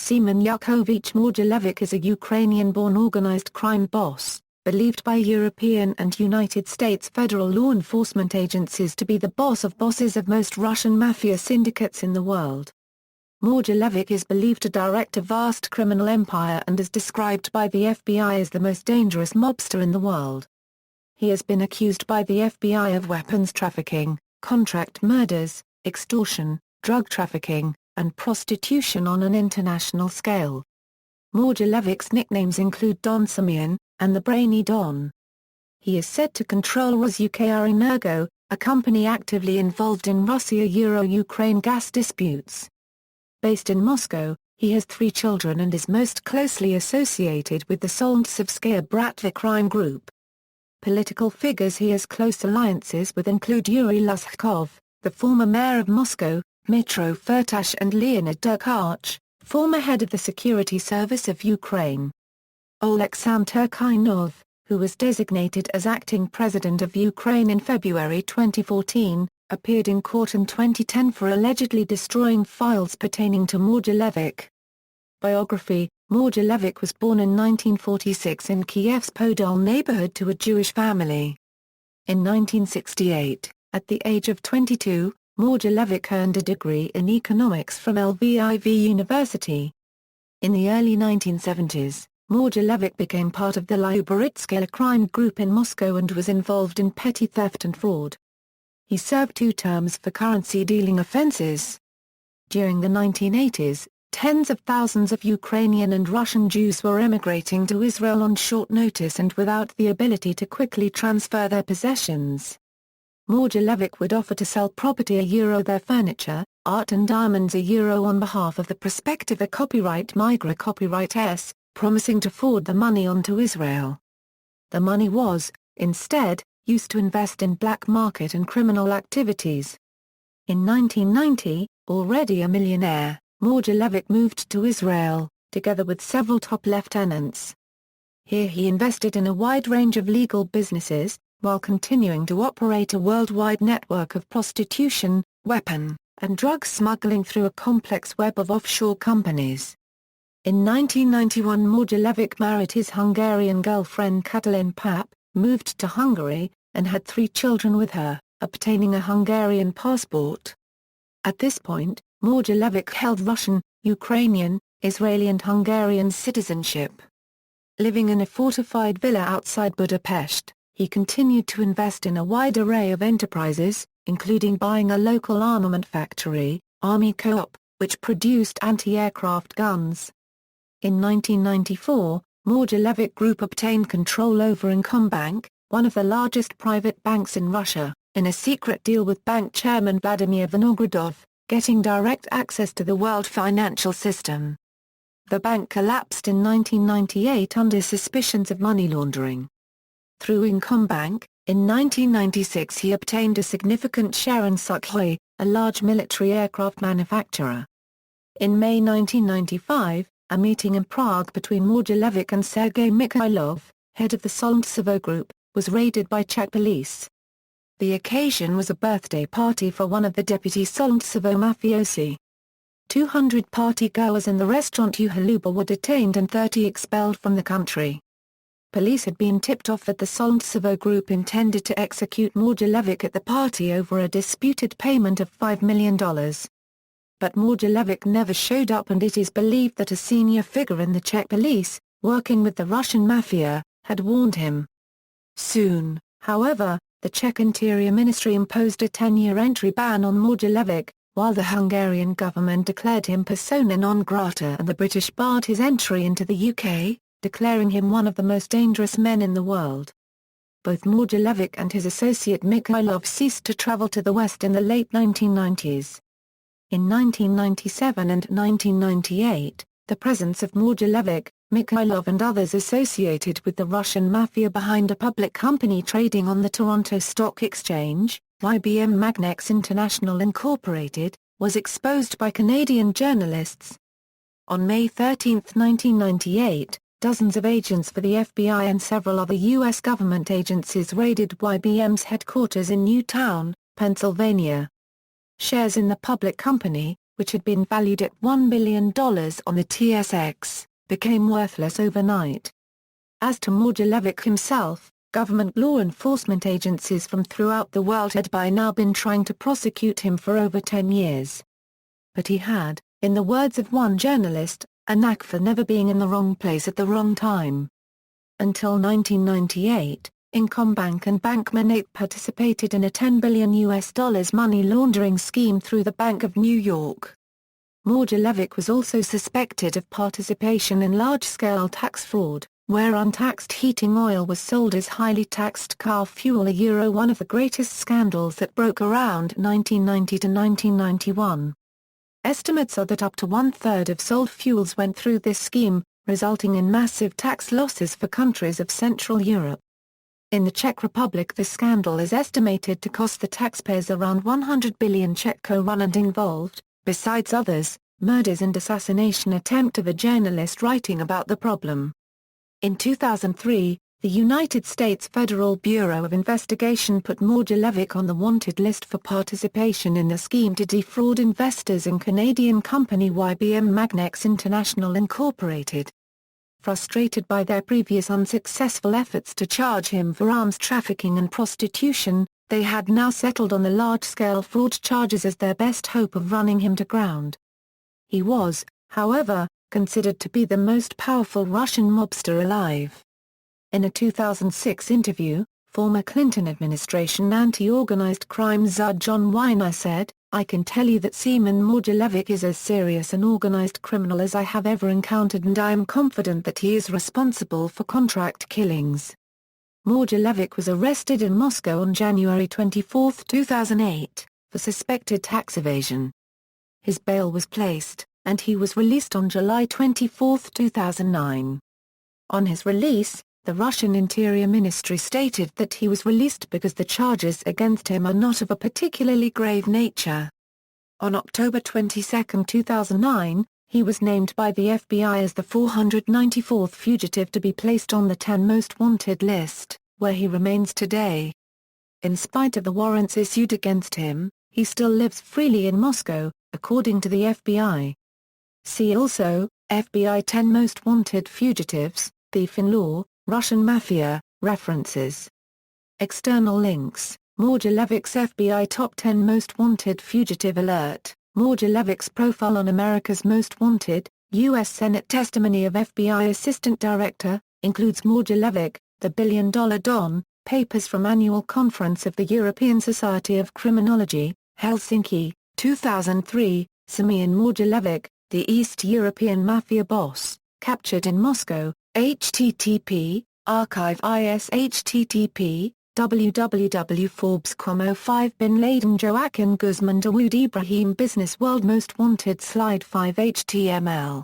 Semyon Yudkovich Mogilevich is a Ukrainian-born organized crime boss, believed by European and United States federal law enforcement agencies to be the boss of bosses of most Russian Mafia syndicates in the world. Mogilevich is believed to direct a vast criminal empire and is described by the FBI as the most dangerous mobster in the world. He has been accused by the FBI of weapons trafficking, contract murders, extortion, drug trafficking, and prostitution on an international scale. Mogilevich's nicknames include Don Semion, and the Brainy Don. He is said to control RosUkrEnergo, a company actively involved in Russia-Ukraine gas disputes. Based in Moscow, he has 3 children and is most closely associated with the Solntsevskaya Bratva crime group. Political figures he has close alliances with include Yuri Lushkov, the former mayor of Moscow, Dmytro Firtash and Leonid Dkovich, former head of the Security Service of Ukraine. Oleksandr Turkynov, who was designated as acting president of Ukraine in February 2014, appeared in court in 2010 for allegedly destroying files pertaining to Mogilevich. Biography: Mogilevich was born in 1946 in Kiev's Podol neighborhood to a Jewish family. In 1968, at the age of 22, Mogilevich earned a degree in economics from Lviv University. In the early 1970s, Mogilevich became part of the Lyuborytskaya crime group in Moscow and was involved in petty theft and fraud. He served 2 terms for currency-dealing offenses. During the 1980s, tens of thousands of Ukrainian and Russian Jews were emigrating to Israel on short notice and without the ability to quickly transfer their possessions. Mogilevich would offer to sell property €1 their furniture, art and diamonds €1 on behalf of the prospective copyright migrant copyright S, promising to forward the money on to Israel. The money was, instead, used to invest in black market and criminal activities. In 1990, already a millionaire, Mogilevich moved to Israel, together with several top lieutenants. Here he invested in a wide range of legal businesses, while continuing to operate a worldwide network of prostitution, weapon, and drug smuggling through a complex web of offshore companies. In 1991 Mogilevich married his Hungarian girlfriend Katalin Pap, moved to Hungary, and had 3 children with her, obtaining a Hungarian passport. At this point, Mogilevich held Russian, Ukrainian, Israeli and Hungarian citizenship. Living in a fortified villa outside Budapest, he continued to invest in a wide array of enterprises, including buying a local armament factory, Army Co-op, which produced anti-aircraft guns. In 1994, Mogilevich Group obtained control over Incombank, one of the largest private banks in Russia, in a secret deal with bank chairman Vladimir Vinogradov, getting direct access to the world financial system. The bank collapsed in 1998 under suspicions of money laundering. Through Incombank, in 1996 he obtained a significant share in Sukhoi, a large military aircraft manufacturer. In May 1995, a meeting in Prague between Mogilevich and Sergei Mikhailov, head of the Solntsevo Group, was raided by Czech police. The occasion was a birthday party for one of the deputy Solntsevo mafiosi. 200 party-goers in the restaurant Uhaluba were detained and 30 expelled from the country. Police had been tipped off that the Solntsevo Group intended to execute Mogilevich at the party over a disputed payment of $5 million. But Mogilevich never showed up, and it is believed that a senior figure in the Czech police, working with the Russian Mafia, had warned him. Soon, however, the Czech Interior Ministry imposed a 10-year entry ban on Mogilevich, while the Hungarian government declared him persona non grata and the British barred his entry into the UK, declaring him one of the most dangerous men in the world. Both Mogilevich and his associate Mikhailov ceased to travel to the West in the late 1990s. In 1997 and 1998, the presence of Mogilevich, Mikhailov and others associated with the Russian Mafia behind a public company trading on the Toronto Stock Exchange, IBM Magnex International Incorporated, was exposed by Canadian journalists. On May 13, 1998, dozens of agents for the FBI and several other U.S. government agencies raided IBM's headquarters in Newtown, Pennsylvania. Shares in the public company, which had been valued at $1 billion on the TSX, became worthless overnight. As to Mogilevich himself, government law enforcement agencies from throughout the world had by now been trying to prosecute him for over 10 years. But he had, in the words of one journalist, a knack for never being in the wrong place at the wrong time. Until 1998, Incombank and Bankman participated in a $10 billion money laundering scheme through the Bank of New York. Mogilevich was also suspected of participation in large-scale tax fraud, where untaxed heating oil was sold as highly taxed car fuel, one of the greatest scandals that broke around 1990 to 1991. Estimates are that up to one-third of sold fuels went through this scheme, resulting in massive tax losses for countries of Central Europe. In the Czech Republic, the scandal is estimated to cost the taxpayers around 100 billion Czech korun and involved, besides others, murders and assassination attempt of a journalist writing about the problem. In 2003, the United States Federal Bureau of Investigation put Mogilevich on the wanted list for participation in the scheme to defraud investors in Canadian company YBM Magnex International Incorporated. Frustrated by their previous unsuccessful efforts to charge him for arms trafficking and prostitution, they had now settled on the large-scale fraud charges as their best hope of running him to ground. He was, however, considered to be the most powerful Russian mobster alive. In a 2006 interview, former Clinton administration anti-organized crime czar John Weiner said, "I can tell you that Semyon Mogilevich is as serious an organized criminal as I have ever encountered, and I am confident that he is responsible for contract killings." Mogilevich was arrested in Moscow on January 24, 2008, for suspected tax evasion. His bail was placed, and he was released on July 24, 2009. On his release, the Russian Interior Ministry stated that he was released because the charges against him are not of a particularly grave nature. On October 22, 2009, he was named by the FBI as the 494th fugitive to be placed on the 10 most wanted list, where he remains today. In spite of the warrants issued against him, he still lives freely in Moscow, according to the FBI. See also, FBI 10 Most Wanted Fugitives, Thief in Law, Russian Mafia, References. External links, Mogilevich's FBI Top 10 Most Wanted Fugitive Alert, Mogilevich's Profile on America's Most Wanted, U.S. Senate Testimony of FBI Assistant Director, includes Mogilevich, the $1 Billion Don, Papers from Annual Conference of the European Society of Criminology, Helsinki, 2003, Semion Mogilevich, the East European Mafia Boss, Captured in Moscow, http, archive is http, www.forbes.com/05 Bin Laden Joaquin Guzman Dawood Ibrahim Business World Most Wanted Slide 5 HTML